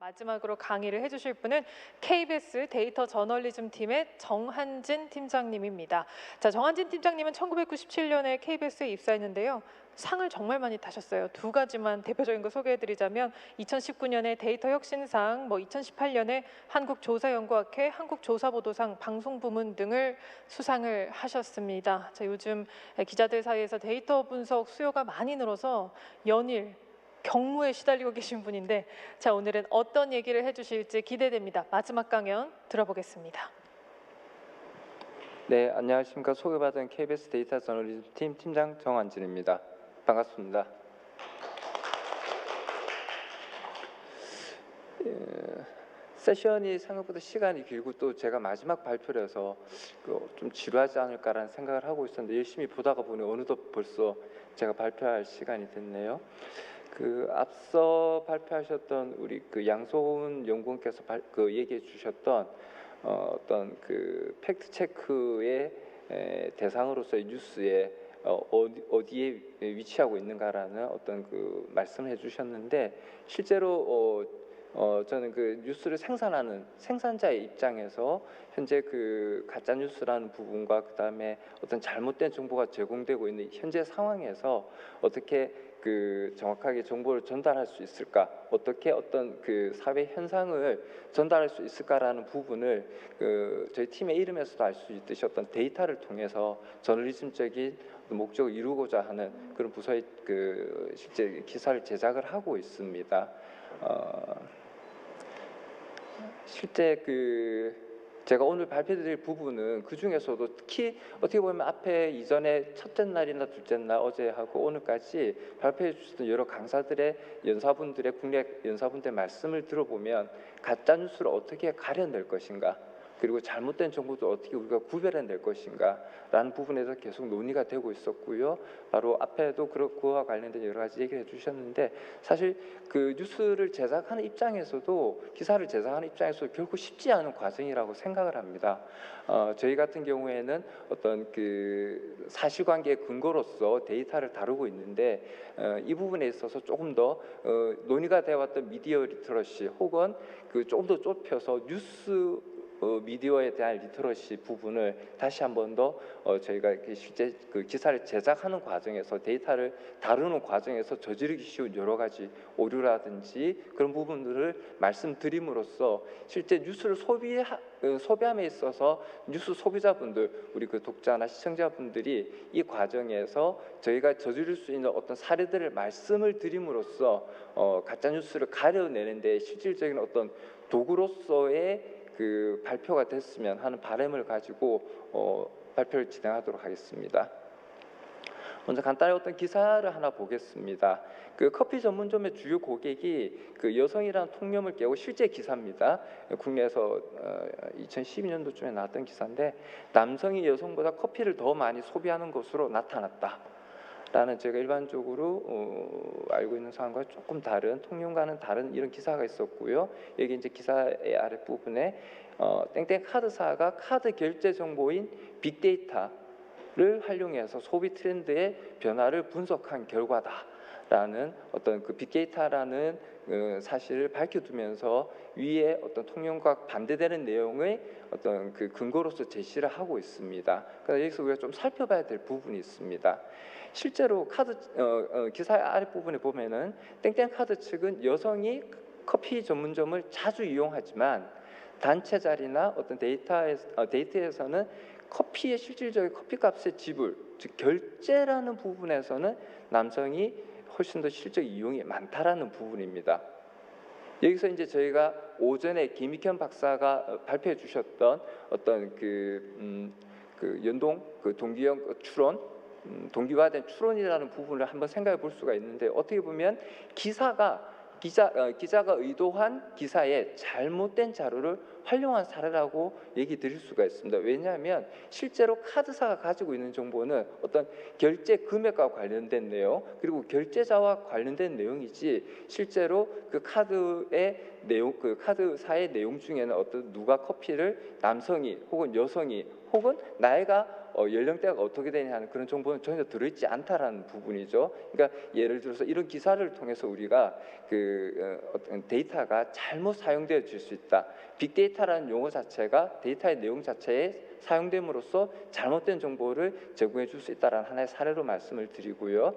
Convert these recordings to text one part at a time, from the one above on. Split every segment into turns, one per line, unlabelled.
마지막으로 강의를 해주실 분은 KBS 데이터 저널리즘 팀의 정한진 팀장님입니다. 자, 정한진 팀장님은 1997년에 KBS에 입사했는데요. 상을 정말 많이 타셨어요. 두 가지만 대표적인 거 소개해드리자면 2019년에 데이터 혁신상, 2018년에 한국조사연구학회 한국조사보도상 방송부문 등을 수상을 하셨습니다. 자, 요즘 기자들 사이에서 데이터 분석 수요가 많이 늘어서 연일 경무에 시달리고 계신 분인데, 자, 오늘은 어떤 얘기를 해주실지 기대됩니다. 마지막 강연 들어보겠습니다.
네, 안녕하십니까. 소개받은 KBS 데이터 저널리즘 팀 팀장 정한진입니다. 반갑습니다. 세션이 생각보다 시간이 길고 또 제가 마지막 발표라서 좀 지루하지 않을까라는 생각을 하고 있었는데 열심히 보다가 보니 어느덧 벌써 제가 발표할 시간이 됐네요. 앞서 발표하셨던 우리 양소은 연구원께서 얘기해 주셨던 어떤 팩트 체크의 대상으로서의 뉴스에 어디에 위치하고 있는가라는 어떤 말씀을 해주셨는데, 실제로 저는 뉴스를 생산하는 생산자의 입장에서 현재 가짜 뉴스라는 부분과 그다음에 어떤 잘못된 정보가 제공되고 있는 현재 상황에서 어떻게 정확하게 정보를 전달할 수 있을까, 어떻게 어떤 사회 현상을 전달할 수 있을까라는 부분을 저희 팀의 이름에서도 알 수 있듯이 어떤 데이터를 통해서 저널리즘적인 목적을 이루고자 하는 그런 부서의 실제 기사를 제작을 하고 있습니다. 실제 제가 오늘 발표드릴 부분은 그 중에서도 특히 어떻게 보면 앞에 이전에 첫째 날이나 둘째 날 어제하고 오늘까지 발표해 주셨던 여러 강사들의 연사분들의 국내 연사분들의 말씀을 들어보면 가짜 뉴스를 어떻게 가려낼 것인가, 그리고 잘못된 정보도 어떻게 우리가 구별해낼 것인가 라는 부분에서 계속 논의가 되고 있었고요. 바로 앞에도 그와 관련된 여러 가지 얘기를 해주셨는데, 사실 뉴스를 제작하는 입장에서도, 기사를 제작하는 입장에서도 결코 쉽지 않은 과정이라고 생각을 합니다. 저희 같은 경우에는 어떤 사실관계의 근거로서 데이터를 다루고 있는데, 이 부분에 있어서 조금 더 논의가 되어왔던 미디어 리터러시 혹은 조금 더 좁혀서 뉴스 미디어에 대한 리터러시 부분을 다시 한 번 더 저희가 실제 기사를 제작하는 과정에서, 데이터를 다루는 과정에서 저지르기 쉬운 여러 가지 오류라든지 그런 부분들을 말씀드림으로써 실제 뉴스를 소비함에 있어서 뉴스 소비자분들, 우리 독자나 시청자분들이 이 과정에서 저희가 저지를 수 있는 어떤 사례들을 말씀을 드림으로써 가짜 뉴스를 가려내는 데 실질적인 어떤 도구로서의 발표가 됐으면 하는 바람을 가지고 발표를 진행하도록 하겠습니다. 먼저 간단히 어떤 기사를 하나 보겠습니다. 커피 전문점의 주요 고객이 여성이라는 통념을 깨고, 실제 기사입니다. 국내에서 2012년도쯤에 나왔던 기사인데, 남성이 여성보다 커피를 더 많이 소비하는 것으로 나타났다 라는, 제가 일반적으로 알고 있는 상황과 조금 다른, 통념과는 다른 이런 기사가 있었고요. 여기 이제 기사의 아랫부분에 땡땡 카드사가 카드 결제 정보인 빅데이터를 활용해서 소비 트렌드의 변화를 분석한 결과다라는 어떤 빅데이터라는 사실을 밝혀두면서 위에 어떤 통념과 반대되는 내용의 어떤 근거로서 제시를 하고 있습니다. 그래서 여기서 우리가 좀 살펴봐야 될 부분이 있습니다. 실제로 기사 아랫부분에 보면은 땡땡 카드 측은 여성이 커피 전문점을 자주 이용하지만 단체 자리나 어떤 데이트에서는 커피의 실질적인 커피값의 지불, 즉 결제라는 부분에서는 남성이 훨씬 더 실적 이용이 많다라는 부분입니다. 여기서 이제 저희가 오전에 김익현 박사가 발표해 주셨던 어떤 연동 동기형 추론, 동기화된 추론이라는 부분을 한번 생각해 볼 수가 있는데, 어떻게 보면 기자가 의도한 기사에 잘못된 자료를 활용한 사례라고 얘기 드릴 수가 있습니다. 왜냐하면 실제로 카드사가 가지고 있는 정보는 어떤 결제 금액과 관련된 내용, 그리고 결제자와 관련된 내용이지, 실제로 카드의 내용, 카드사의 내용 중에는 어떤 누가 커피를 남성이 혹은 여성이 혹은 나이가 연령대가 어떻게 되냐 하는 그런 정보는 전혀 들어있지 않다라는 부분이죠. 그러니까 예를 들어서 이런 기사를 통해서 우리가 어떤 데이터가 잘못 사용되어질 수 있다. 빅데이터라는 용어 자체가 데이터의 내용 자체에 사용됨으로써 잘못된 정보를 제공해 줄 수 있다는 하나의 사례로 말씀을 드리고요.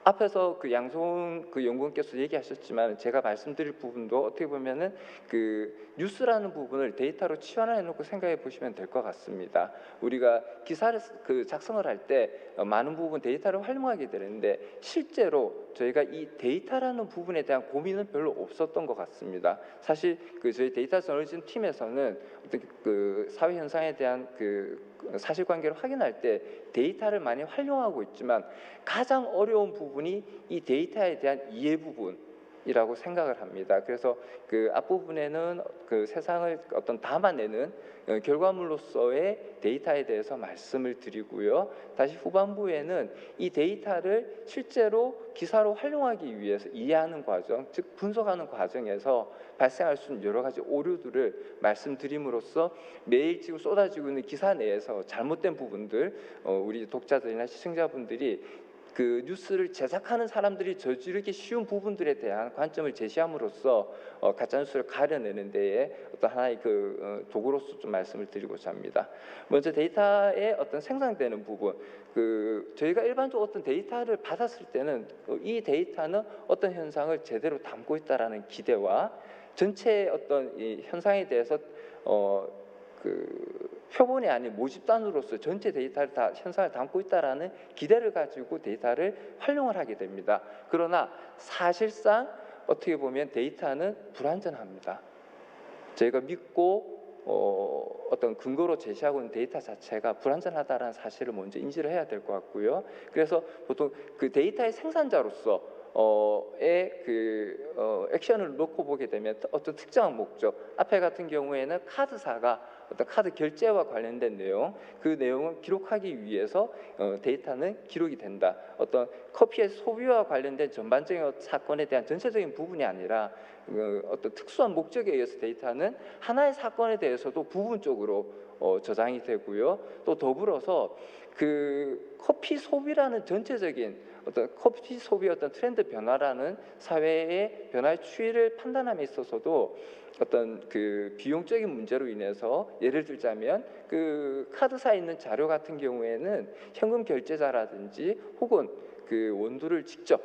앞에서 그 양성훈 그 연구원께서 얘기하셨지만 제가 말씀드릴 부분도 어떻게 보면은 그 뉴스라는 부분을 데이터로 치환해 놓고 생각해 보시면 될 것 같습니다. 우리가 기사를 작성을 할 때 많은 부분 데이터를 활용하게 되는데 실제로 저희가 이 데이터라는 부분에 대한 고민은 별로 없었던 것 같습니다. 사실 저희 데이터 저널리즘 팀에서는 어떤 그 사회 현상에 대한 사실관계를 확인할 때 데이터를 많이 활용하고 있지만 가장 어려운 부분이 이 데이터에 대한 이해 부분이라고 생각을 합니다. 그래서 그 앞부분에는 그 세상을 어떤 담아내는 결과물로서의 데이터에 대해서 말씀을 드리고요. 다시 후반부에는 이 데이터를 실제로 기사로 활용하기 위해서 이해하는 과정, 즉 분석하는 과정에서 발생할 수 있는 여러 가지 오류들을 말씀드림으로써 매일 지금 쏟아지고 있는 기사 내에서 잘못된 부분들, 우리 독자들이나 시청자분들이 그 뉴스를 제작하는 사람들이 저지르기 쉬운 부분들에 대한 관점을 제시함으로써 가짜 뉴스를 가려내는 데에 어떤 하나의 도구로서 좀 말씀을 드리고자 합니다. 먼저 데이터의 어떤 생산되는 부분, 저희가 일반적으로 어떤 데이터를 받았을 때는 이 데이터는 어떤 현상을 제대로 담고 있다라는 기대와 전체 어떤 이 현상에 대해서 표본이 아닌 모집단으로서 전체 데이터를 다 현상을 담고 있다라는 기대를 가지고 데이터를 활용을 하게 됩니다. 그러나 사실상 어떻게 보면 데이터는 불완전합니다. 저희가 믿고 어떤 근거로 제시하고 있는 데이터 자체가 불완전하다는 사실을 먼저 인지를 해야 될 것 같고요. 그래서 보통 그 데이터의 생산자로서 액션을 놓고 보게 되면 어떤 특정한 목적, 앞에 같은 경우에는 카드사가 어떤 카드 결제와 관련된 내용, 그 내용을 기록하기 위해서 데이터는 기록이 된다. 어떤 커피의 소비와 관련된 전반적인 사건에 대한 전체적인 부분이 아니라 어떤 특수한 목적에 의해서 데이터는 하나의 사건에 대해서도 부분적으로 저장이 되고요. 또 더불어서 커피 소비라는 전체적인 어떤 커피 소비 어떤 트렌드 변화라는 사회의 변화의 추이를 판단함에 있어서도 어떤 비용적인 문제로 인해서 예를 들자면 카드사에 있는 자료 같은 경우에는 현금 결제자라든지 혹은 원두를 직접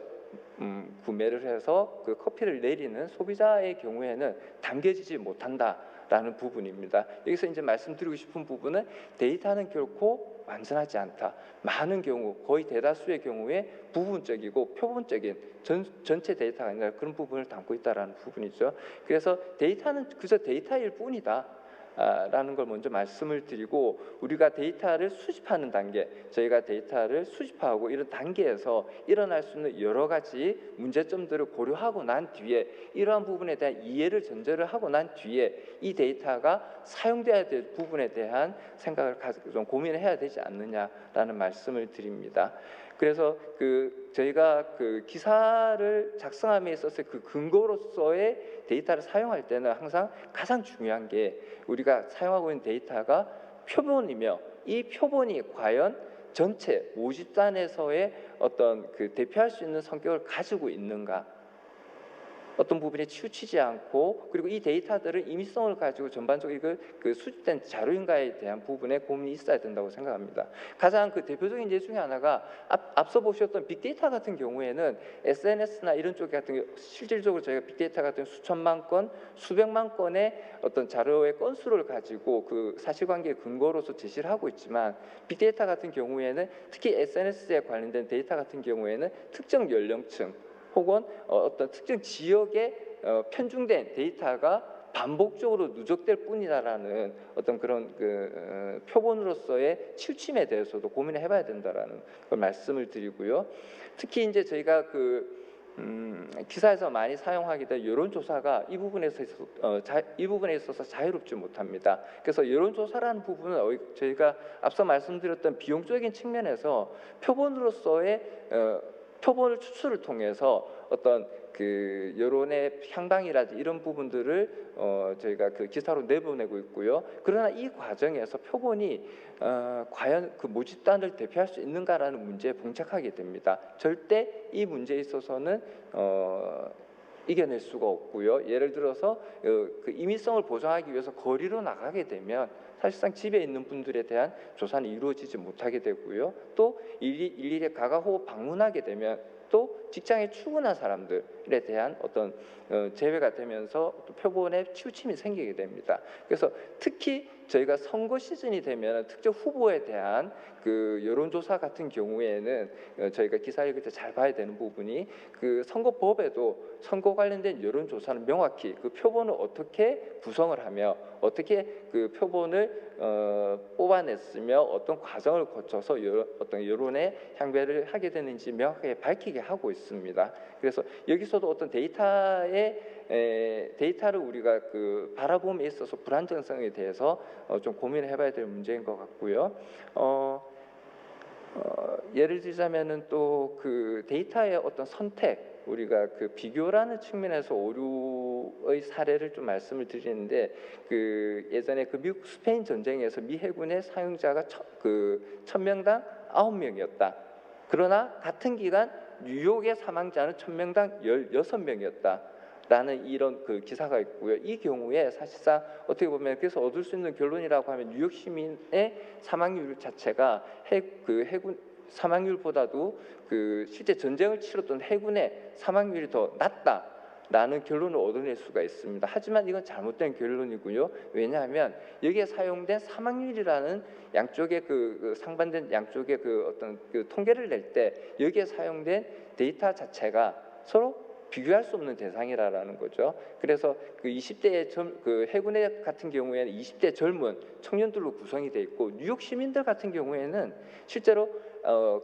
구매를 해서 커피를 내리는 소비자의 경우에는 담겨지지 못한다라는 부분입니다. 여기서 이제 말씀드리고 싶은 부분은 데이터는 결코 완전하지 않다. 많은 경우, 거의 대다수의 경우에 부분적이고 표본적인 전체 데이터가 아니라 그런 부분을 담고 있다라는 부분이죠. 그래서 데이터는 그저 데이터일 뿐이다. 라는 걸 먼저 말씀을 드리고, 우리가 데이터를 수집하는 단계, 저희가 데이터를 수집하고 이런 단계에서 일어날 수 있는 여러 가지 문제점들을 고려하고 난 뒤에 이러한 부분에 대한 이해를 전제를 하고 난 뒤에 이 데이터가 사용돼야 될 부분에 대한 생각을 좀 고민을 해야 되지 않느냐라는 말씀을 드립니다. 그래서 저희가 기사를 작성함에 있어서 근거로서의 데이터를 사용할 때는 항상 가장 중요한 게 우리가 사용하고 있는 데이터가 표본이며 이 표본이 과연 전체 모집단에서의 어떤 대표할 수 있는 성격을 가지고 있는가, 어떤 부분에 치우치지 않고, 그리고 이 데이터들은 임의성을 가지고 전반적으로 수집된 자료인가에 대한 부분에 고민이 있어야 된다고 생각합니다. 가장 대표적인 예 중에 하나가 앞서 보셨던 빅데이터 같은 경우에는 SNS나 이런 쪽 같은 경우 실질적으로 저희가 빅데이터 같은 수천만 건, 수백만 건의 어떤 자료의 건수를 가지고 사실관계의 근거로서 제시를 하고 있지만, 빅데이터 같은 경우에는 특히 SNS에 관련된 데이터 같은 경우에는 특정 연령층 혹은 어떤 특정 지역에 편중된 데이터가 반복적으로 누적될 뿐이다라는 어떤 그런 표본으로서의 치우침에 대해서도 고민을 해봐야 된다라는 걸 말씀을 드리고요. 특히 이제 저희가 기사에서 많이 사용하게 될 여론조사가 이 부분에 있어서 자유롭지 못합니다. 그래서 여론조사라는 부분은 저희가 앞서 말씀드렸던 비용적인 측면에서 표본으로서의 표본을 추출을 통해서 어떤 그 여론의 향방이라든지 이런 부분들을 저희가 그 기사로 내보내고 있고요. 그러나 이 과정에서 표본이 과연 그 모집단을 대표할 수 있는가라는 문제에 봉착하게 됩니다. 절대 이 문제에 있어서는 이겨낼 수가 없고요. 예를 들어서 그 임의성을 보장하기 위해서 거리로 나가게 되면 사실상 집에 있는 분들에 대한 조사는 이루어지지 못하게 되고요. 또 일일이 가가호흡 방문하게 되면 또 직장에 출근한 사람들에 대한 어떤 제외가 되면서 또 표본에 치우침이 생기게 됩니다. 그래서 특히 저희가 선거 시즌이 되면 특정 후보에 대한 그 여론조사 같은 경우에는 저희가 기사 읽을 때 잘 봐야 되는 부분이 그 선거법에도 선거 관련된 여론조사는 명확히 그 표본을 어떻게 구성을 하며 어떻게 그 표본을 뽑아냈으며 어떤 과정을 거쳐서 어떤 여론의 향배를 하게 되는지 명확하게 밝히게 하고 있습니다. 그래서 여기서도 어떤 데이터를 우리가 그 바라봄에 있어서 불안정성에 대해서 좀 고민을 해봐야 될 문제인 것 같고요. 예를 들자면은 또 그 데이터의 어떤 선택, 우리가 그 비교라는 측면에서 오류의 사례를 좀 말씀을 드리는데, 그 예전에 그 미국 스페인 전쟁에서 미 해군의 사용자가 1000명당 9명이었다. 그러나 같은 기간 뉴욕의 사망자는 1000명당 16명이었다. 라는 이런 그 기사가 있고요. 이 경우에 사실상 어떻게 보면 그래서 얻을 수 있는 결론이라고 하면 뉴욕 시민의 사망률 자체가 해군 사망률보다도 그 실제 전쟁을 치렀던 해군의 사망률이 더 낮다라는 결론을 얻어낼 수가 있습니다. 하지만 이건 잘못된 결론이고요. 왜냐하면 여기에 사용된 사망률이라는 양쪽의 그 상반된 양쪽의 그 어떤 그 통계를 낼 때 여기에 사용된 데이터 자체가 서로 비교할 수 없는 대상이라는 거죠. 그래서 그 20대의 그 해군의 같은 경우에는 20대 젊은 청년들로 구성이 돼 있고, 뉴욕 시민들 같은 경우에는 실제로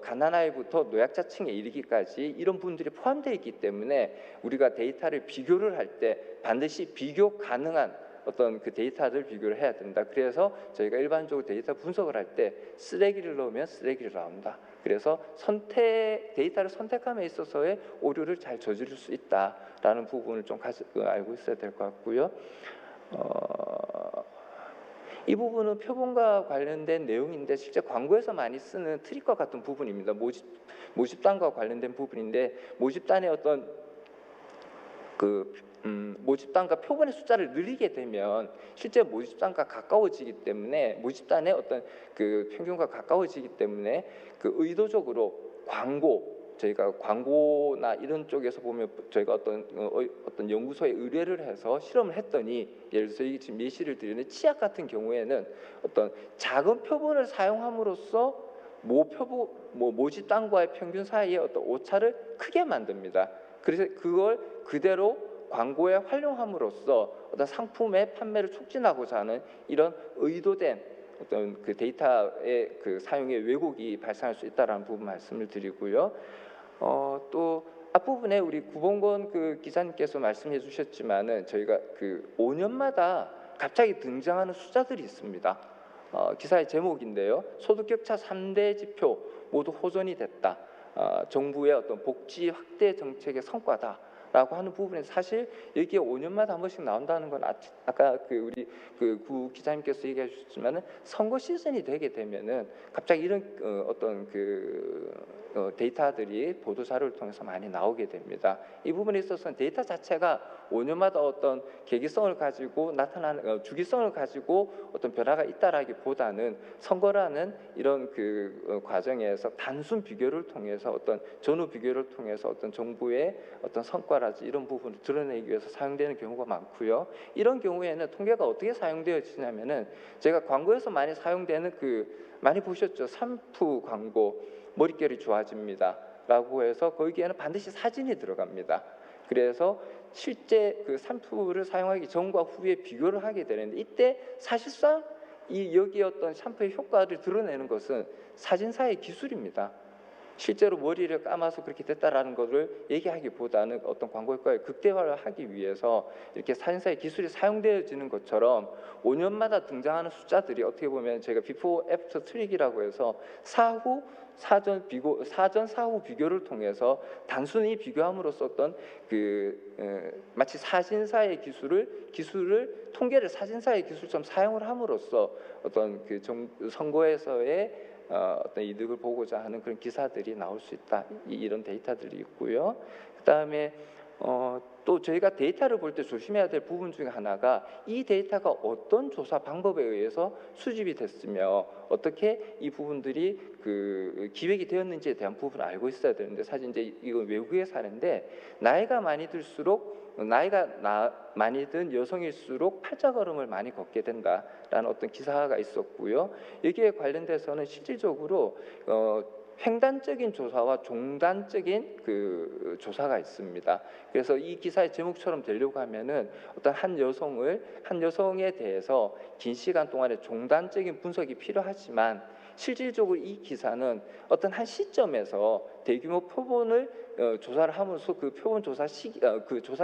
가난아이부터 노약자층에 이르기까지 이런 분들이 포함되어 있기 때문에 우리가 데이터를 비교를 할 때 반드시 비교 가능한 어떤 그 데이터를 비교를 해야 된다. 그래서 저희가 일반적으로 데이터 분석을 할 때 쓰레기를 넣으면 쓰레기를 나온다. 그래서 데이터를 선택함에 있어서의 오류를 잘 저지를 수 있다라는 부분을 좀 알고 있어야 될 것 같고요. 이 부분은 표본과 관련된 내용인데 실제 광고에서 많이 쓰는 트릭과 같은 부분입니다. 모집단과 관련된 부분인데, 모집단의 어떤 모집단과 표본의 숫자를 늘리게 되면 실제 모집단과 가까워지기 때문에, 모집단의 어떤 그 평균과 가까워지기 때문에 그 의도적으로 저희가 광고나 이런 쪽에서 보면 저희가 어떤 연구소에 의뢰를 해서 실험을 했더니, 예를 들어서 이 지금 예시를 드리는 치약 같은 경우에는 어떤 작은 표본을 사용함으로써 모집단과의 평균 사이에 어떤 오차를 크게 만듭니다. 그래서 그걸 그대로 광고에 활용함으로써 어떤 상품의 판매를 촉진하고자 하는 이런 의도된 어떤 그 데이터의 그 사용의 왜곡이 발생할 수 있다라는 부분 말씀을 드리고요. 또 앞부분에 우리 구봉건 그 기자님께서 말씀해 주셨지만은 저희가 그 5년마다 갑자기 등장하는 숫자들이 있습니다. 기사의 제목인데요. 소득격차 3대 지표 모두 호전이 됐다. 정부의 어떤 복지 확대 정책의 성과다라고 하는 부분에 사실 여기에 5년마다 한 번씩 나온다는 건 아까 그 우리 그 구 기자님께서 얘기해 주셨지만은 선거 시즌이 되게 되면은 갑자기 이런 어떤 그 데이터들이 보도 자료를 통해서 많이 나오게 됩니다. 이 부분에 있어서는 데이터 자체가 5년마다 어떤 계기성을 가지고 나타나는 주기성을 가지고 어떤 변화가 있다라기보다는 선거라는 이런 그 과정에서 단순 비교를 통해서 어떤 전후 비교를 통해서 어떤 정부의 어떤 성과라든지 이런 부분을 드러내기 위해서 사용되는 경우가 많고요. 이런 경우에는 통계가 어떻게 사용되어지냐면은 제가 광고에서 많이 사용되는 많이 보셨죠? 샴푸 광고, 머릿결이 좋아집니다 라고 해서 거기에는 반드시 사진이 들어갑니다. 그래서 실제 그 샴푸를 사용하기 전과 후에 비교를 하게 되는데, 이때 사실상 여기 어떤 샴푸의 효과를 드러내는 것은 사진사의 기술입니다. 실제로 머리를 감아서 그렇게 됐다라는 것을 얘기하기보다는 어떤 광고 효과를 극대화를 하기 위해서 이렇게 사진사의 기술이 사용되어지는 것처럼 5년마다 등장하는 숫자들이 어떻게 보면 제가 비포 애프터 트릭이라고 해서 사전 사후 비교를 통해서 단순히 비교함으로써 어떤 마치 사진사의 기술을 통계를 사진사의 기술처럼 사용을 함으로써 어떤 선거에서의 어떤 이득을 보고자 하는 그런 기사들이 나올 수 있다. 이런 데이터들이 있고요. 그다음에 또 저희가 데이터를 볼 때 조심해야 될 부분 중에 하나가 이 데이터가 어떤 조사 방법에 의해서 수집이 됐으며 어떻게 이 부분들이 기획이 되었는지에 대한 부분을 알고 있어야 되는데, 사실 이제 이건 외국의 사례인데 나이가 많이 들수록 많이 든 여성일수록 팔자걸음을 많이 걷게 된다라는 어떤 기사가 있었고요. 여기에 관련돼서는 실질적으로 횡단적인 조사와 종단적인 조사가 있습니다. 그래서 이 기사의 제목처럼 되려고 하면은 어떤 한 여성에 대해서 긴 시간 동안의 종단적인 분석이 필요하지만 실질적으로 이 기사는 어떤 한 시점에서 대규모 표본을 조사를 하면서 그 표본 조사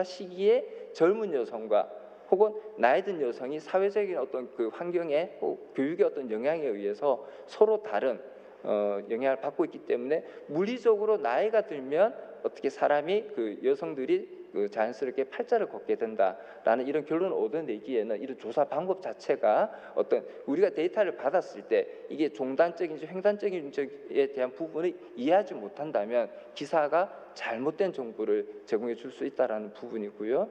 시기에 젊은 여성과 혹은 나이 든 여성이 사회적인 어떤 환경에 교육의 어떤 영향에 의해서 서로 다른 영향을 받고 있기 때문에 물리적으로 나이가 들면 어떻게 사람이 여성들이 자연스럽게 팔자를 걷게 된다라는 이런 결론을 얻어내기에는 이런 조사 방법 자체가 어떤 우리가 데이터를 받았을 때 이게 종단적인지 횡단적인지에 대한 부분을 이해하지 못한다면 기사가 잘못된 정보를 제공해 줄 수 있다라는 부분이고요.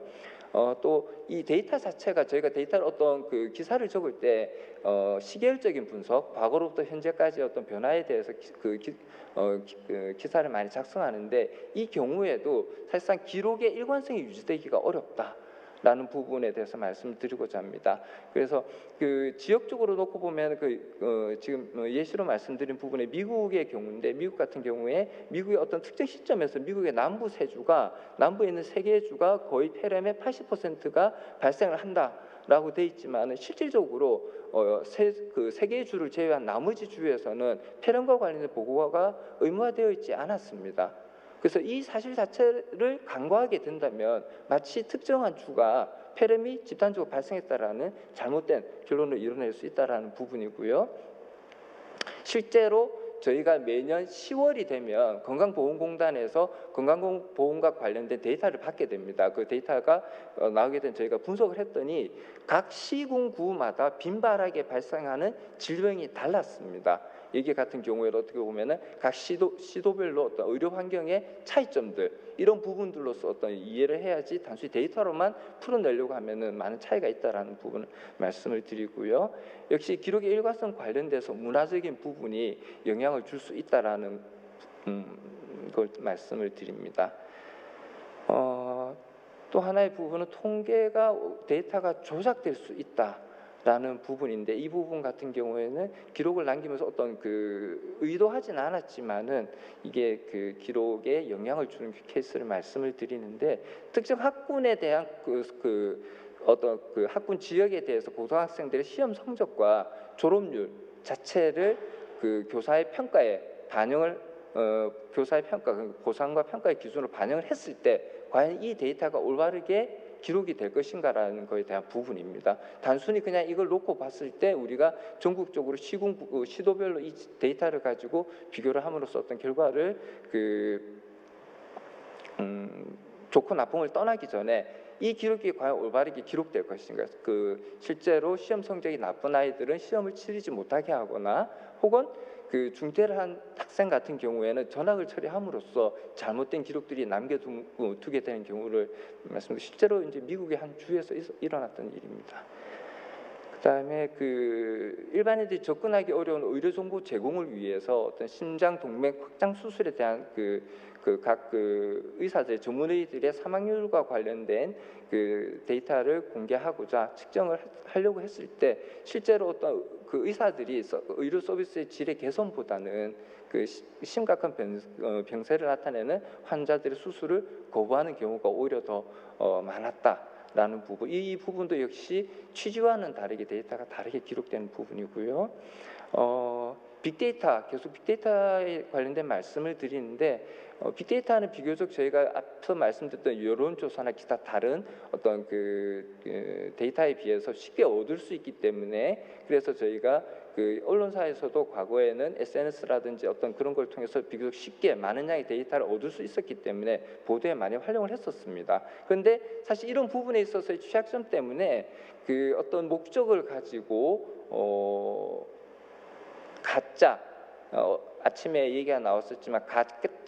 또 이 데이터 자체가 저희가 데이터를 어떤 기사를 적을 때 시계열적인 분석, 과거로부터 현재까지 어떤 변화에 대해서 기사를 많이 작성하는데 이 경우에도 사실상 기록의 일관성이 유지되기가 어렵다라는 부분에 대해서 말씀을 드리고자 합니다. 그래서 지역적으로 놓고 보면 지금 예시로 말씀드린 부분에 미국의 경우인데, 미국 같은 경우에 미국의 어떤 특정 시점에서 미국의 남부에 있는 세 개의 주가 거의 폐렴의 80%가 발생을 한다라고 돼 있지만 실질적으로 세 개의 주를 제외한 나머지 주에서는 폐렴과 관련된 보고가 의무화되어 있지 않았습니다. 그래서 이 사실 자체를 간과하게 된다면 마치 특정한 주가 폐렴이 집단적으로 발생했다라는 잘못된 결론을 이뤄낼 수 있다라는 부분이고요. 실제로 저희가 매년 10월이 되면 건강보험공단에서 건강보험과 관련된 데이터를 받게 됩니다. 그 데이터가 나오게 된 저희가 분석을 했더니 각 시군구마다 빈발하게 발생하는 질병이 달랐습니다. 여기 같은 경우에도 어떻게 보면은 각 시도별로 어떤 의료 환경의 차이점들, 이런 부분들로서 어떤 이해를 해야지 단순히 데이터로만 풀어내려고 하면은 많은 차이가 있다라는 부분을 말씀을 드리고요. 역시 기록의 일관성 관련돼서 문화적인 부분이 영향을 줄 수 있다라는 걸 말씀을 드립니다. 또 하나의 부분은 데이터가 조작될 수 있다라는 부분인데, 이 부분 같은 경우에는 기록을 남기면서 어떤 의도하진 않았지만은 이게 기록에 영향을 주는 케이스를 말씀을 드리는데, 특정 학군에 대한 어떤 학군 지역에 대해서 고등학생들의 시험 성적과 졸업률 자체를 교사의 평가에 반영을 교사의 평가, 고상과 평가의 기준으로 반영을 했을 때 과연 이 데이터가 올바르게 기록이 될 것인가라는 것에 대한 부분입니다. 단순히 그냥 이걸 놓고 봤을 때 우리가 전국적으로 시도별로 이 데이터를 가지고 비교를 함으로써 어떤 결과를 좋고 나쁨을 떠나기 전에 이 기록이 과연 올바르게 기록될 것인가, 실제로 시험 성적이 나쁜 아이들은 시험을 치르지 못하게 하거나 혹은 중퇴를 한 학생 같은 경우에는 전학을 처리함으로써 잘못된 기록들이 남겨두게 되는 경우를 말씀드리고, 실제로 이제 미국의 한 주에서 일어났던 일입니다. 그다음에 일반인들이 접근하기 어려운 의료 정보 제공을 위해서 어떤 심장 동맥 확장 수술에 대한 각 의사들, 전문의들의 사망률과 관련된 데이터를 공개하고자 측정을 하려고 했을 때 실제로 어떤 의사들이 의료 서비스의 질의 개선보다는 심각한 병세를 나타내는 환자들의 수술을 거부하는 경우가 오히려 더 많았다라는 부분, 이 부분도 역시 취지와는 다르게 데이터가 다르게 기록되는 부분이고요. 빅데이터, 계속 빅데이터에 관련된 말씀을 드리는데 빅데이터는 비교적 저희가 앞서 말씀드렸던 여론조사나 기타 다른 어떤 그 데이터에 비해서 쉽게 얻을 수 있기 때문에 그래서 저희가 그 언론사에서도 과거에는 SNS라든지 어떤 그런 걸 통해서 비교적 쉽게 많은 양의 데이터를 얻을 수 있었기 때문에 보도에 많이 활용을 했었습니다. 그런데 사실 이런 부분에 있어서의 취약점 때문에 그 어떤 목적을 가지고 가짜 아침에 얘기가 나왔었지만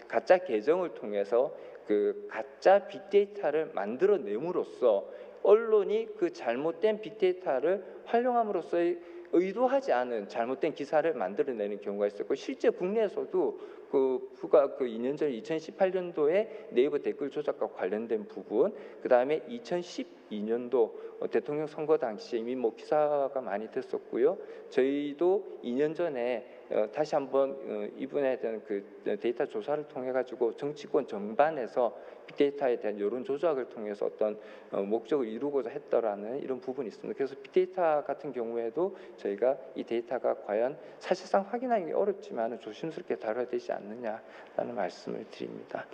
가짜 계정을 통해서 그 가짜 빅데이터를 만들어냄으로써 언론이 그 잘못된 빅데이터를 활용함으로써의 의도하지 않은 잘못된 기사를 만들어내는 경우가 있었고 실제 국내에서도 불과 2년 전 2018년도에 네이버 댓글 조작과 관련된 부분, 그 다음에 2012년도 대통령 선거 당시에 이미 뭐 기사가 많이 됐었고요. 저희도 2년 전에 다시 한번 이분에 대한 그 데이터 조사를 통해 가지고 정치권 전반에서 빅데이터에 대한 여론 조작을 통해서 어떤 목적을 이루고자 했더라는 이런 부분이 있습니다. 그래서 빅데이터 같은 경우에도 저희가 이 데이터가 과연 사실상 확인하기 어렵지만 조심스럽게 다뤄야 되지 않느냐라는 말씀을 드립니다.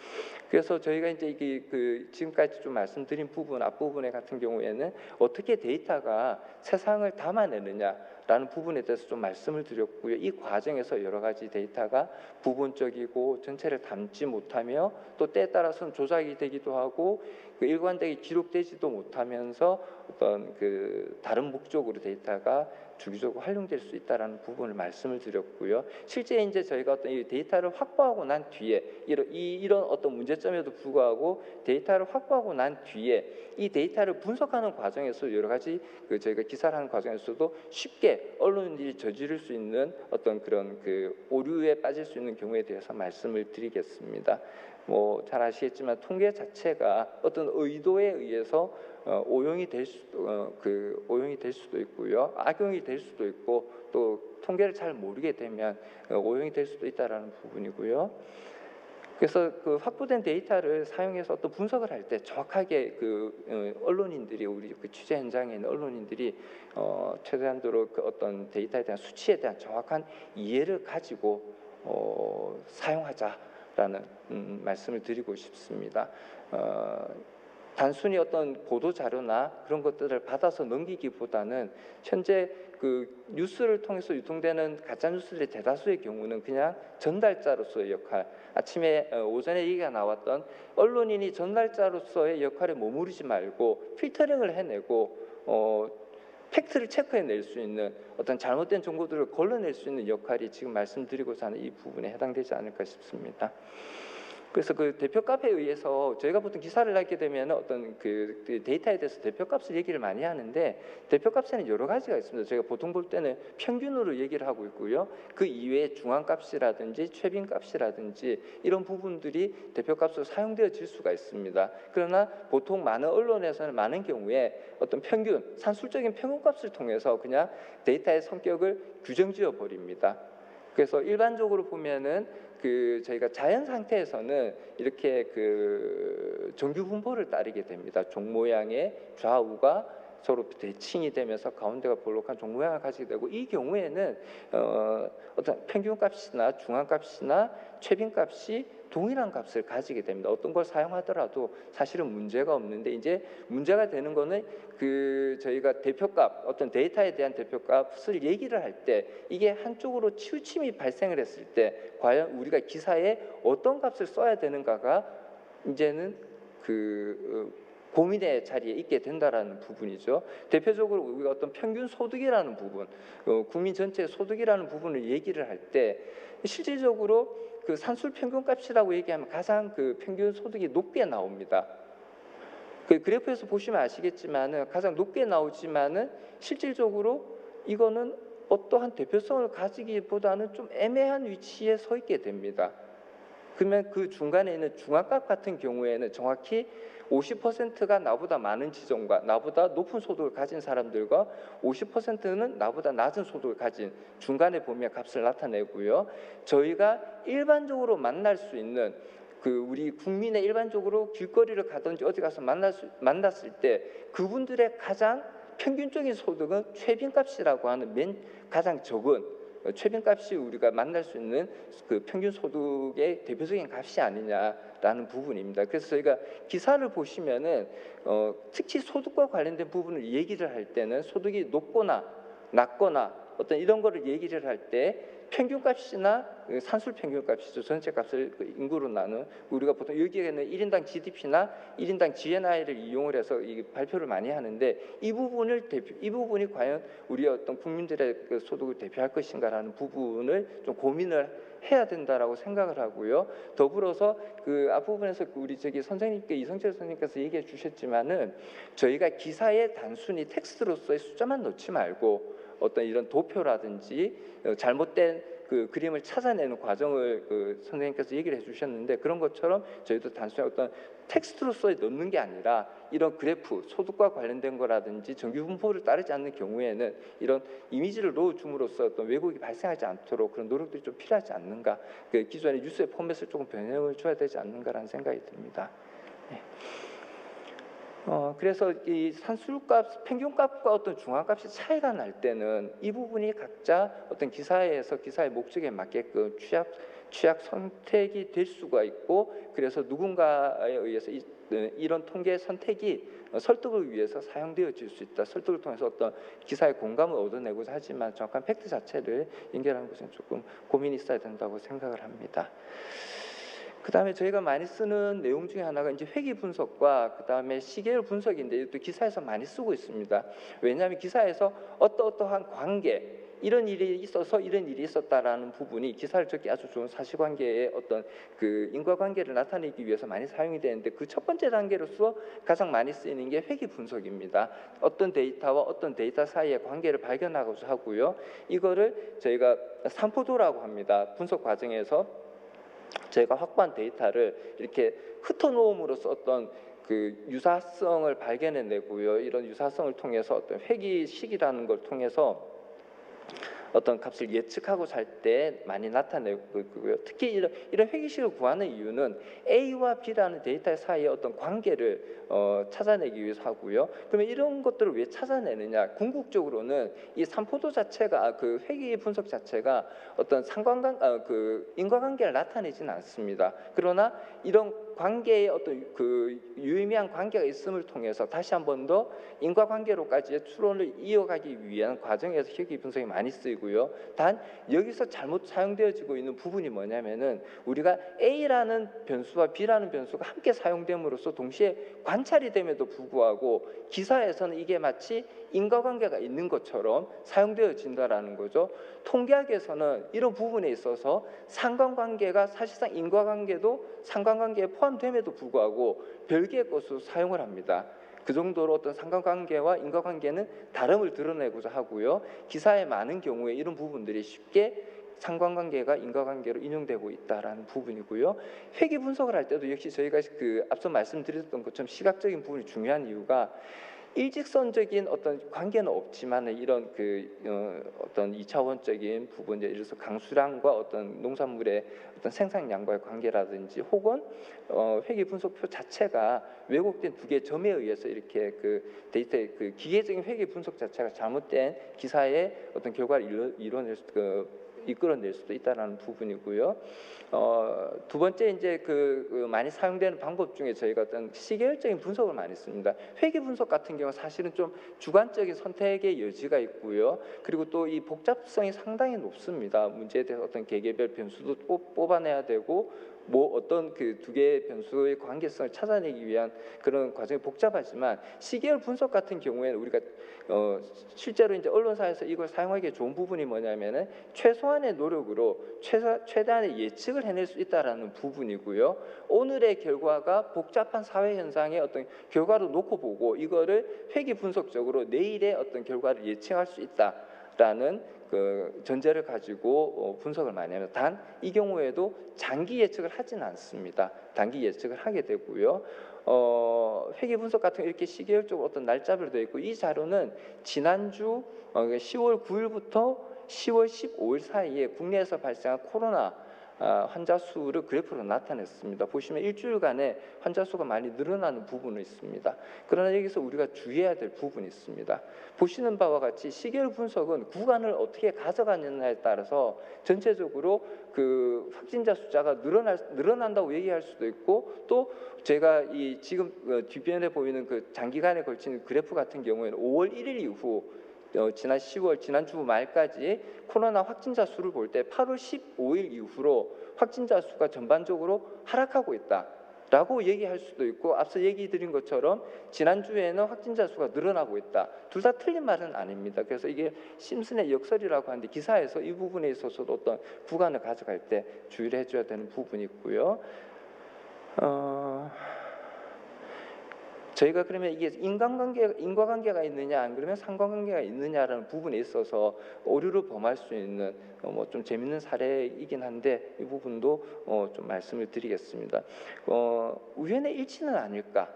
그래서 저희가 이제 이게 지금까지 좀 말씀드린 부분 앞부분에 같은 경우에는 어떻게 데이터가 세상을 담아내느냐라는 부분에 대해서 좀 말씀을 드렸고요. 이 과정에서 여러 가지 데이터가 부분적이고 전체를 담지 못하며 또 때에 따라서는 조작이 되기도 하고 일관되게 기록되지도 못하면서 어떤 다른 목적으로 데이터가 주기적으로 활용될 수 있다라는 부분을 말씀을 드렸고요. 실제 이제 저희가 어떤 이 데이터를 확보하고 난 뒤에 이런 어떤 문제점에도 불구하고 데이터를 확보하고 난 뒤에 이 데이터를 분석하는 과정에서 여러 가지 저희가 기사를 하는 과정에서도 쉽게 언론인들이 저지를 수 있는 어떤 그런 오류에 빠질 수 있는 경우에 대해서 말씀을 드리겠습니다. 뭐 잘 아시겠지만 통계 자체가 어떤 의도에 의해서 오용이 될 수도 있고요, 악용이 될 수도 있고 또 통계를 잘 모르게 되면 오용이 될 수도 있다라는 부분이고요. 그래서 확보된 데이터를 사용해서 또 분석을 할 때 정확하게 언론인들이 우리 취재 현장에 있는 언론인들이 최대한도로 어떤 데이터에 대한 수치에 대한 정확한 이해를 가지고 사용하자라는 말씀을 드리고 싶습니다. 단순히 어떤 보도 자료나 그런 것들을 받아서 넘기기보다는 현재 뉴스를 통해서 유통되는 가짜 뉴스들의 대다수의 경우는 그냥 전달자로서의 역할, 아침에 오전에 얘기가 나왔던 언론인이 전달자로서의 역할에 머무르지 말고 필터링을 해내고 팩트를 체크해낼 수 있는 어떤 잘못된 정보들을 걸러낼 수 있는 역할이 지금 말씀드리고자 하는 이 부분에 해당되지 않을까 싶습니다. 그래서 대표 값에 의해서 저희가 보통 기사를 하게 되면 어떤 데이터에 대해서 대표 값을 얘기를 많이 하는데 대표 값에는 여러 가지가 있습니다. 저희가 보통 볼 때는 평균으로 얘기를 하고 있고요. 그 이외에 중앙값이라든지 최빈값이라든지 이런 부분들이 대표 값으로 사용되어질 수가 있습니다. 그러나 보통 많은 언론에서는 많은 경우에 어떤 평균, 산술적인 평균값을 통해서 그냥 데이터의 성격을 규정지어 버립니다. 그래서 일반적으로 보면은 저희가 자연 상태에서는 이렇게 정규 분포를 따르게 됩니다. 종 모양의 좌우가 서로 대칭이 되면서 가운데가 볼록한 종 모양을 가지게 되고, 이 경우에는 어떤 평균값이나 중앙값이나 최빈값이 동일한 값을 가지게 됩니다. 어떤 걸 사용하더라도 사실은 문제가 없는데, 이제 문제가 되는 거는 저희가 대표값, 어떤 데이터에 대한 대표값을 얘기를 할 때 이게 한쪽으로 치우침이 발생을 했을 때 과연 우리가 기사에 어떤 값을 써야 되는가가 이제는 고민의 자리에 있게 된다라는 부분이죠. 대표적으로 우리가 어떤 평균 소득이라는 부분, 국민 전체의 소득이라는 부분을 얘기를 할 때 실질적으로 산술 평균값이라고 얘기하면 가장 평균 소득이 높게 나옵니다. 그래프에서 보시면 아시겠지만은 가장 높게 나오지만은 실질적으로 이거는 어떠한 대표성을 가지기보다는 좀 애매한 위치에 서 있게 됩니다. 그러면 중간에 있는 중앙값 같은 경우에는 정확히 50%가 나보다 많은 지점과 나보다 높은 소득을 가진 사람들과 50%는 나보다 낮은 소득을 가진 중간에 보면 값을 나타내고요. 저희가 일반적으로 만날 수 있는 우리 국민의 일반적으로 길거리를 가든지 어디 가서 만났을 때 그분들의 가장 평균적인 소득은 최빈값이라고 하는 가장 적은 최빈값이 우리가 만날 수 있는 그 평균 소득의 대표적인 값이 아니냐라는 부분입니다. 그래서 저희가 기사를 보시면은 특히 소득과 관련된 부분을 얘기를 할 때는 소득이 높거나 낮거나 어떤 이런 거를 얘기를 할 때 평균값이나 산술 평균값이죠. 전체 값을 인구로 나눈 우리가 보통 여기에는 1인당 GDP나 1인당 GNI를 이용을 해서 이 발표를 많이 하는데 이 부분이 과연 우리 어떤 국민들의 그 소득을 대표할 것인가라는 부분을 좀 고민을 해야 된다라고 생각을 하고요. 더불어서 그 앞부분에서 우리 선생님께 이성철 선생님께서 얘기해 주셨지만은 저희가 기사에 단순히 텍스트로서의 숫자만 넣지 말고 어떤 이런 도표라든지 잘못된 그 그림을 찾아내는 과정을 그 선생님께서 얘기를 해주셨는데 그런 것처럼 저희도 단순히 어떤 텍스트로서 넣는 게 아니라 이런 그래프, 소득과 관련된 거라든지 정규 분포를 따르지 않는 경우에는 이런 이미지를 넣어줌으로써 어떤 왜곡이 발생하지 않도록 그런 노력들이 좀 필요하지 않는가, 그 기존의 뉴스의 포맷을 조금 변형을 줘야 되지 않는가라는 생각이 듭니다. 네. 그래서 이 산술값, 평균값과 어떤 중앙값이 차이가 날 때는 이 부분이 각자 어떤 기사에서 기사의 목적에 맞게끔 취약 선택이 될 수가 있고, 그래서 누군가에 의해서 이런 통계 선택이 설득을 위해서 사용되어질 수 있다. 설득을 통해서 어떤 기사의 공감을 얻어내고자 하지만 정확한 팩트 자체를 연결하는 것은 조금 고민이 있어야 된다고 생각을 합니다. 그 다음에 저희가 많이 쓰는 내용 중에 하나가 이제 회귀 분석과 그 다음에 시계열 분석인데 이것도 기사에서 많이 쓰고 있습니다. 왜냐하면 기사에서 어떠한 관계, 이런 일이 있어서 이런 일이 있었다라는 부분이 기사를 적기 아주 좋은 사실관계의 어떤 그 인과관계를 나타내기 위해서 많이 사용이 되는데 그 첫 번째 단계로서 가장 많이 쓰이는 게 회귀 분석입니다. 어떤 데이터와 어떤 데이터 사이의 관계를 발견하고자 하고요. 이거를 저희가 산포도라고 합니다. 분석 과정에서 저희가 확보한 데이터를 이렇게 흩어놓음으로써 어떤 그 유사성을 발견해내고요. 이런 유사성을 통해서 어떤 회귀 시기라는 걸 통해서 어떤 값을 예측하고자 할 때 많이 나타내고요. 특히 이런 회귀식을 구하는 이유는 A와 B라는 데이터 사이의 어떤 관계를 찾아내기 위해서 하고요. 그러면 이런 것들을 왜 찾아내느냐? 궁극적으로는 이 산포도 자체가 그 회귀 분석 자체가 어떤 그 인과관계를 나타내지는 않습니다. 그러나 이런 관계의 어떤 그 유의미한 관계가 있음을 통해서 다시 한 번 더 인과관계로까지의 추론을 이어가기 위한 과정에서 회귀 분석이 많이 쓰이고요. 단 여기서 잘못 사용되어지고 있는 부분이 뭐냐면은 우리가 A라는 변수와 B라는 변수가 함께 사용됨으로써 동시에 관찰이 됨에도 불구하고 기사에서는 이게 마치 인과관계가 있는 것처럼 사용되어진다라는 거죠. 통계학에서는 이런 부분에 있어서 상관관계가 사실상 인과관계도 상관관계에 포함됨에도 불구하고 별개의 것으로 사용을 합니다. 그 정도로 어떤 상관관계와 인과관계는 다름을 드러내고자 하고요. 기사의 많은 경우에 이런 부분들이 쉽게 상관관계가 인과관계로 인용되고 있다라는 부분이고요. 회귀 분석을 할 때도 역시 저희가 그 앞서 말씀드렸던 것처럼 시각적인 부분이 중요한 이유가 일직선적인 어떤 관계는 없지만 이런 어떤 2차원적인 부분, 예를 들어서 강수량과 어떤 농산물의 어떤 생산량과의 관계라든지 혹은 회귀 분석표 자체가 왜곡된 두 개의 점에 의해서 이렇게 그 데이터의 그 기계적인 회귀 분석 자체가 잘못된 기사의 어떤 결과를 이끌어낼 수도 있다는 부분이고요. 두 번째 이제 그 많이 사용되는 방법 중에 저희가 어떤 시계열적인 분석을 많이 씁니다. 회귀 분석 같은 경우 사실은 좀 주관적인 선택의 여지가 있고요. 그리고 또 이 복잡성이 상당히 높습니다. 문제에 대해서 어떤 개개별 변수도 뽑아내야 되고 뭐 어떤 그 두 개의 변수의 관계성을 찾아내기 위한 그런 과정이 복잡하지만 시계열 분석 같은 경우에는 우리가 실제로 이제 언론사에서 이걸 사용하기 좋은 부분이 뭐냐면은 최소한의 노력으로 최대한의 예측을 해낼 수 있다라는 부분이고요. 오늘의 결과가 복잡한 사회 현상의 어떤 결과로 놓고 보고 이거를 회귀 분석적으로 내일의 어떤 결과를 예측할 수 있다라는 그 전제를 가지고 분석을 많이 합니다. 단 이 경우에도 장기 예측을 하지는 않습니다. 단기 예측을 하게 되고요. 회귀 분석 같은 이렇게 시계열적으로 어떤 날짜별로 되어 있고 이 자료는 지난주 10월 9일부터 10월 15일 사이에 국내에서 발생한 코로나 환자 수를 그래프로 나타냈습니다. 보시면 일주일간에 환자 수가 많이 늘어나는 부분이 있습니다. 그러나 여기서 우리가 주의해야 될 부분이 있습니다. 보시는 바와 같이 시계열 분석은 구간을 어떻게 가져가느냐에 따라서 전체적으로 그 확진자 숫자가 늘어난다고 얘기할 수도 있고, 또 제가 이 지금 뒷면에 보이는 그 장기간에 걸친 그래프 같은 경우에는 5월 1일 이후 지난 10월 지난주 말까지 코로나 확진자 수를 볼 때 8월 15일 이후로 확진자 수가 전반적으로 하락하고 있다라고 얘기할 수도 있고, 앞서 얘기 드린 것처럼 지난주에는 확진자 수가 늘어나고 있다. 둘 다 틀린 말은 아닙니다. 그래서 이게 심슨의 역설이라고 하는데, 기사에서 이 부분에 있어서도 어떤 구간을 가져갈 때 주의를 해줘야 되는 부분이 있고요. 저희가 그러면 이게 인과관계가 있느냐, 안 그러면 상관관계가 있느냐라는 부분에 있어서 오류를 범할 수 있는 뭐 좀 재밌는 사례이긴 한데, 이 부분도 좀 말씀을 드리겠습니다. 우연의 일치는 아닐까?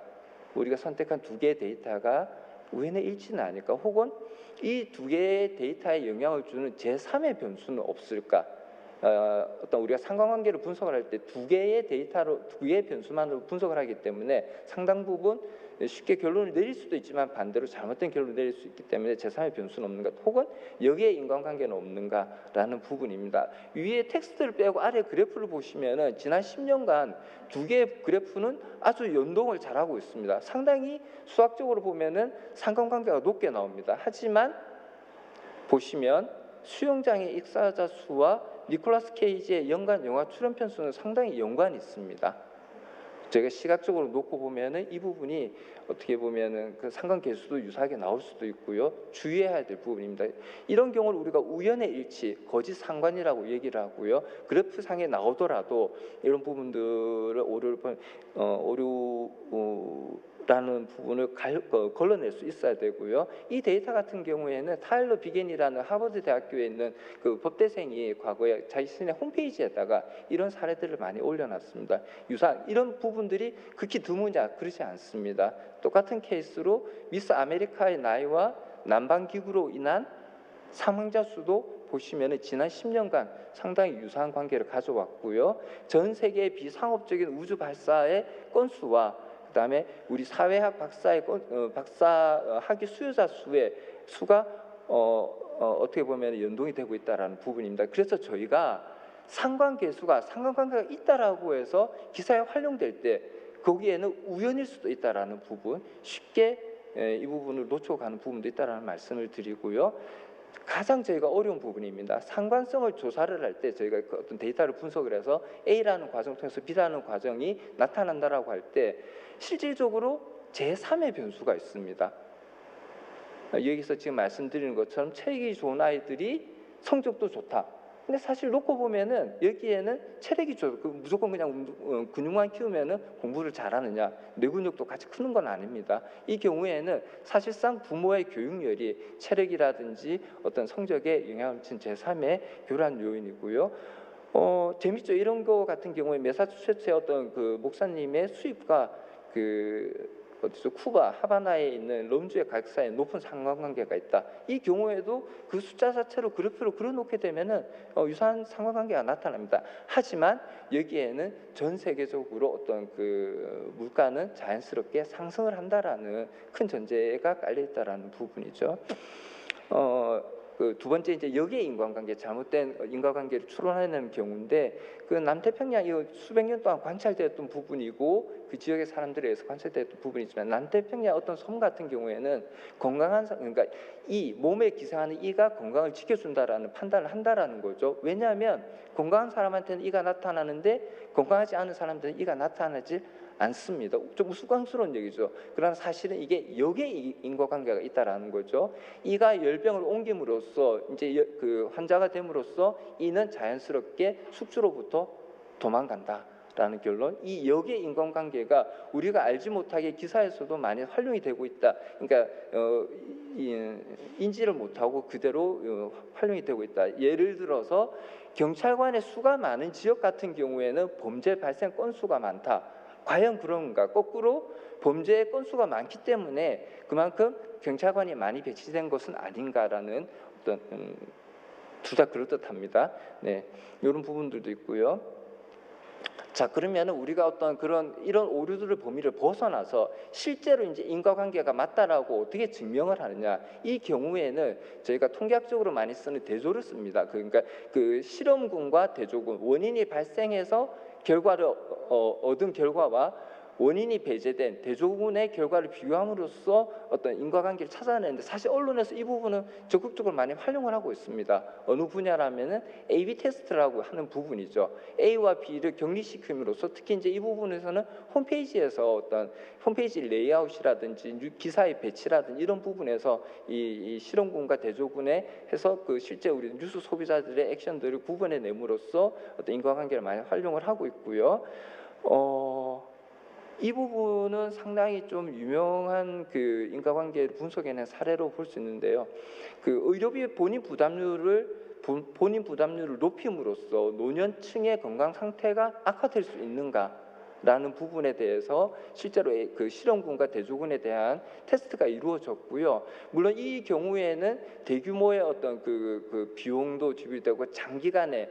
우리가 선택한 두 개의 데이터가 우연의 일치는 아닐까? 혹은 이 두 개의 데이터에 영향을 주는 제3의 변수는 없을까? 어떤 우리가 상관관계를 분석을 할 때 두 개의 데이터로, 두 개의 변수만으로 분석을 하기 때문에 상당 부분 쉽게 결론을 내릴 수도 있지만 반대로 잘못된 결론을 내릴 수 있기 때문에 제3의 변수는 없는가, 혹은 여기에 인과관계는 없는가라는 부분입니다. 위에 텍스트를 빼고 아래 그래프를 보시면은 지난 10년간 두 개의 그래프는 아주 연동을 잘하고 있습니다. 상당히 수학적으로 보면은 상관관계가 높게 나옵니다. 하지만 보시면 수영장의 입사자 수와 니콜라스 케이지의 연간 영화 출연편 수는 상당히 연관이 있습니다. 저희가 시각적으로 놓고 보면은 이 부분이 어떻게 보면은 그 상관계수도 유사하게 나올 수도 있고요. 주의해야 될 부분입니다. 이런 경우를 우리가 우연의 일치, 거짓 상관이라고 얘기를 하고요. 그래프상에 나오더라도 이런 부분들을 오류라는 부분을 걸러낼 수 있어야 되고요. 이 데이터 같은 경우에는 타일러 비겐이라는 하버드 대학교에 있는 그 법대생이 과거에 자신의 홈페이지에다가 이런 사례들을 많이 올려놨습니다. 이런 부분들이 극히 드무냐, 그렇지 않습니다. 똑같은 케이스로 미스 아메리카의 나이와 난방기구로 인한 사망자 수도 보시면 지난 10년간 상당히 유사한 관계를 가져왔고요. 전 세계의 비상업적인 우주 발사의 건수와 그다음에 우리 사회학 박사의 박사 학위 수요자 수가 어떻게 보면 연동이 되고 있다라는 부분입니다. 그래서 저희가 상관관계가 있다라고 해서 기사에 활용될 때 거기에는 우연일 수도 있다라는 부분, 쉽게 이 부분을 놓쳐가는 부분도 있다라는 말씀을 드리고요. 가장 저희가 어려운 부분입니다. 상관성을 조사를 할 때 저희가 어떤 데이터를 분석을 해서 A라는 과정을 통해서 B라는 과정이 나타난다라고 할 때 실질적으로 제3의 변수가 있습니다. 여기서 지금 말씀드리는 것처럼 체력이 좋은 아이들이 성적도 좋다. 근데 사실 놓고 보면은 여기에는 체력이 무조건 그냥 근육만 키우면은 공부를 잘하느냐, 뇌근육도 같이 크는 건 아닙니다. 이 경우에는 사실상 부모의 교육열이 체력이라든지 어떤 성적에 영향을 미친 제3의 교란 요인이고요. 재밌죠. 이런 거 같은 경우에 매사추세츠의 어떤 그 목사님의 수입과 쿠바 하바나에 있는 럼주의 가격 사이에 높은 상관관계가 있다. 이 경우에도 그 숫자 자체로 그래프로 그려놓게 되면은 유사한 상관관계가 나타납니다. 하지만 여기에는 전 세계적으로 어떤 그 물가는 자연스럽게 상승을 한다라는 큰 전제가 깔려 있다라는 부분이죠. 그 두 번째 이제 역의 인과관계, 잘못된 인과관계를 추론하는 경우인데, 그 남태평양 이 수백 년 동안 관찰되었던 부분이고 그 지역의 사람들에 의해서 관찰되었던 부분이지만, 남태평양 어떤 섬 같은 경우에는 그러니까 이 몸에 기생하는 이가 건강을 지켜준다라는 판단을 한다라는 거죠. 왜냐하면 건강한 사람한테는 이가 나타나는데 건강하지 않은 사람들은 이가 나타나지 않습니다. 좀 우스꽝스러운 얘기죠. 그러나 사실은 이게 역의 인과관계가 있다라는 거죠. 이가 열병을 옮김으로써 이제 그 환자가 됨으로써 이는 자연스럽게 숙주로부터 도망간다라는 결론. 이 역의 인과관계가 우리가 알지 못하게 기사에서도 많이 활용이 되고 있다. 그러니까 인지를 못하고 그대로 활용이 되고 있다. 예를 들어서 경찰관의 수가 많은 지역 같은 경우에는 범죄 발생 건수가 많다. 과연 그런가? 거꾸로 범죄의 건수가 많기 때문에 그만큼 경찰관이 많이 배치된 것은 아닌가라는 어떤 투자 그럴듯합니다. 네, 이런 부분들도 있고요. 자, 그러면은 우리가 어떤 그런 이런 오류들의 범위를 벗어나서 실제로 이제 인과관계가 맞다라고 어떻게 증명을 하느냐? 이 경우에는 저희가 통계학적으로 많이 쓰는 대조를 씁니다. 그러니까 그 실험군과 대조군, 원인이 발생해서 결과를 얻은 결과와 원인이 배제된 대조군의 결과를 비교함으로써 어떤 인과관계를 찾아내는데, 사실 언론에서 이 부분은 적극적으로 많이 활용을 하고 있습니다. 어느 분야라면은 A/B 테스트라고 하는 부분이죠. A와 B를 격리시킴으로써, 특히 이제 이 부분에서는 홈페이지에서 어떤 홈페이지 레이아웃이라든지 기사의 배치라든지 이런 부분에서 이 실험군과 대조군에 해서 그 실제 우리 뉴스 소비자들의 액션들을 구분해 내므로써 어떤 인과관계를 많이 활용을 하고 있고요. 이 부분은 상당히 좀 유명한 그 인과관계를 분석해낸 사례로 볼 수 있는데요. 그 의료비 본인 부담률을 높임으로써 노년층의 건강 상태가 악화될 수 있는가라는 부분에 대해서 실제로 그 실험군과 대조군에 대한 테스트가 이루어졌고요. 물론 이 경우에는 대규모의 어떤 그 비용도 지불되고 장기간의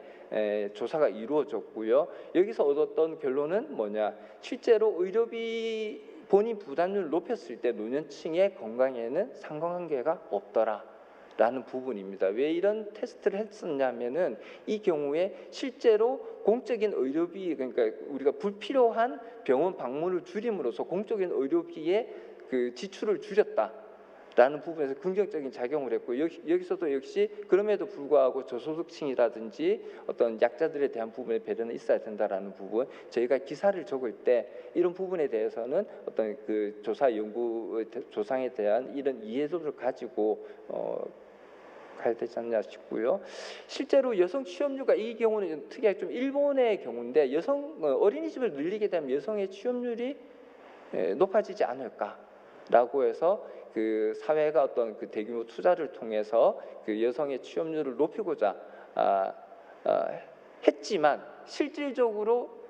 조사가 이루어졌고요. 여기서 얻었던 결론은 뭐냐? 실제로 의료비 본인 부담률을 높였을 때 노년층의 건강에는 상관관계가 없더라라는 부분입니다. 왜 이런 테스트를 했었냐면은 이 경우에 실제로 공적인 의료비, 그러니까 우리가 불필요한 병원 방문을 줄임으로써 공적인 의료비의 그 지출을 줄였다 라는 부분에서 긍정적인 작용을 했고, 여기서도 역시 그럼에도 불구하고 저소득층이라든지 어떤 약자들에 대한 부분에 배려는 있어야 된다라는 부분, 저희가 기사를 적을 때 이런 부분에 대해서는 어떤 그 조사 연구 조상에 대한 이런 이해도를 가지고 가야 되지 않냐 싶고요. 실제로 여성 취업률가 이 경우는 특이하게 좀 일본의 경우인데, 어린이집을 늘리게 되면 여성의 취업률이 높아지지 않을까라고 해서 그 사회가 어떤 그 대규모 투자를 통해서 그 여성의 취업률을 높이고자 했지만, 실질적으로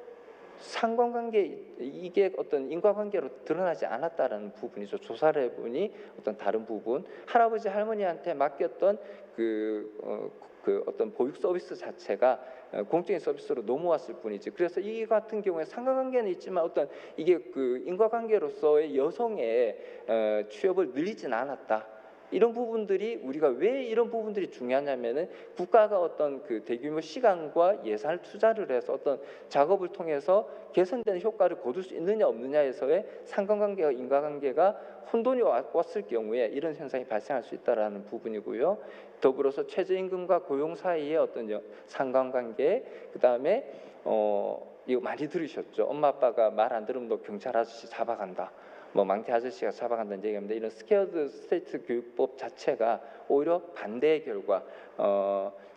상관관계, 이게 어떤 인과관계로 드러나지 않았다라는 부분이죠. 조사를 해보니 어떤 다른 부분, 할아버지 할머니한테 맡겼던 그 어떤 보육 서비스 자체가 공적인 서비스로 넘어왔을 뿐이지. 그래서 이 같은 경우에 상관관계는 있지만 어떤 이게 그 인과관계로서의 여성의 취업을 늘리진 않았다. 이런 부분들이, 우리가 왜 이런 부분들이 중요하냐면은 국가가 어떤 그 대규모 시간과 예산을 투자를 해서 어떤 작업을 통해서 개선되는 효과를 거둘 수 있느냐 없느냐에서의 상관관계와 인과관계가 혼돈이 왔을 경우에 이런 현상이 발생할 수 있다라는 부분이고요. 더불어서 최저임금과 고용 사이의 어떤 상관관계, 그 다음에 이거 많이 들으셨죠? 엄마 아빠가 말 안 들으면 너 경찰 아저씨 잡아간다, 뭐 망태 아저씨가 잡아간다는 얘기입니다. 이런 스퀘어드 스테이트 교육법 자체가 오히려 반대의 결과,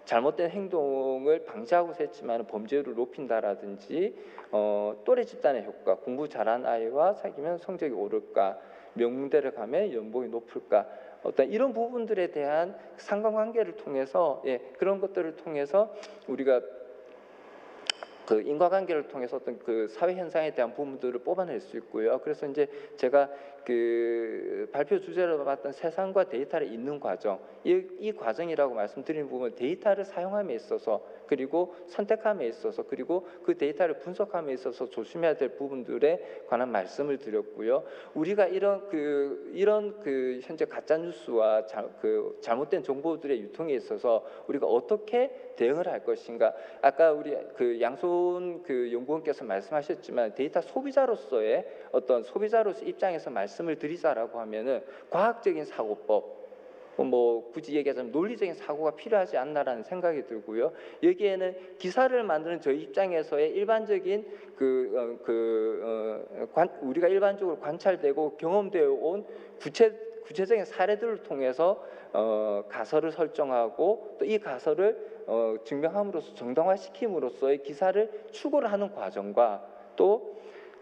잘못된 행동을 방지하고서 했지만 범죄율을 높인다라든지, 또래 집단의 효과, 공부 잘한 아이와 사귀면 성적이 오를까, 명문대를 가면 연봉이 높을까, 어떤 이런 부분들에 대한 상관관계를 통해서, 그런 것들을 통해서 우리가 그 인과관계를 통해서 어떤 그 사회 현상에 대한 부분들을 뽑아낼 수 있고요. 그래서 이제 제가 그 발표 주제로 봤던 세상과 데이터를 잇는 과정, 이 과정이라고 말씀드리는 부분, 데이터를 사용함에 있어서, 그리고 선택함에 있어서, 그리고 그 데이터를 분석함에 있어서 조심해야 될 부분들에 관한 말씀을 드렸고요. 우리가 이런 그 현재 가짜 뉴스와 잘못된 정보들의 유통에 있어서 우리가 어떻게 대응을 할 것인가. 아까 우리 그 양손 그 연구원께서 말씀하셨지만, 데이터 소비자로서의 어떤 소비자로서 입장에서 말씀을 드리자라고 하면은 과학적인 사고법, 뭐 굳이 얘기하자면 논리적인 사고가 필요하지 않나라는 생각이 들고요. 여기에는 기사를 만드는 저희 입장에서의 일반적인 우리가 일반적으로 관찰되고 경험되어 온 구체적인 사례들을 통해서 가설을 설정하고, 또 이 가설을 증명함으로써 정당화시킴으로써의 기사를 추구를 하는 과정과, 또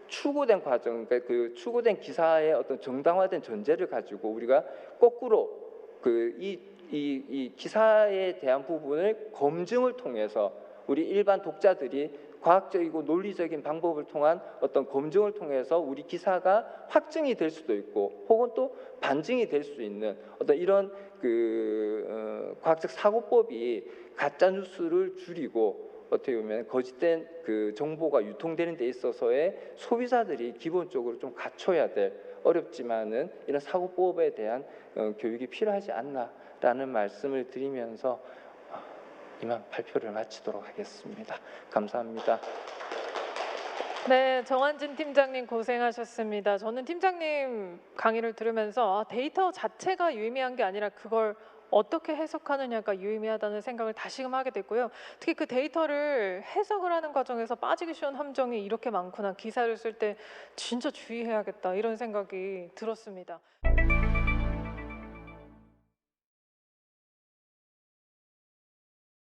추구된 과정, 그러니까 그 추구된 기사의 어떤 정당화된 전제를 가지고 우리가 거꾸로 이 기사에 대한 부분을 검증을 통해서 우리 일반 독자들이 과학적이고 논리적인 방법을 통한 어떤 검증을 통해서 우리 기사가 확증이 될 수도 있고, 혹은 또 반증이 될 수 있는 어떤 이런 과학적 사고법이 가짜 뉴스를 줄이고 어떻게 보면 거짓된 그 정보가 유통되는 데 있어서의 소비자들이 기본적으로 좀 갖춰야 될 어렵지만은 이런 사고법에 대한 교육이 필요하지 않나라는 말씀을 드리면서 이만 발표를 마치도록 하겠습니다. 감사합니다.
네, 정한진 팀장님 고생하셨습니다. 저는 팀장님 강의를 들으면서 데이터 자체가 유의미한 게 아니라 그걸 어떻게 해석하느냐가 유의미하다는 생각을 다시금 하게 됐고요. 특히 그 데이터를 해석을 하는 과정에서 빠지기 쉬운 함정이 이렇게 많구나. 기사를 쓸 때 진짜 주의해야겠다 이런 생각이 들었습니다.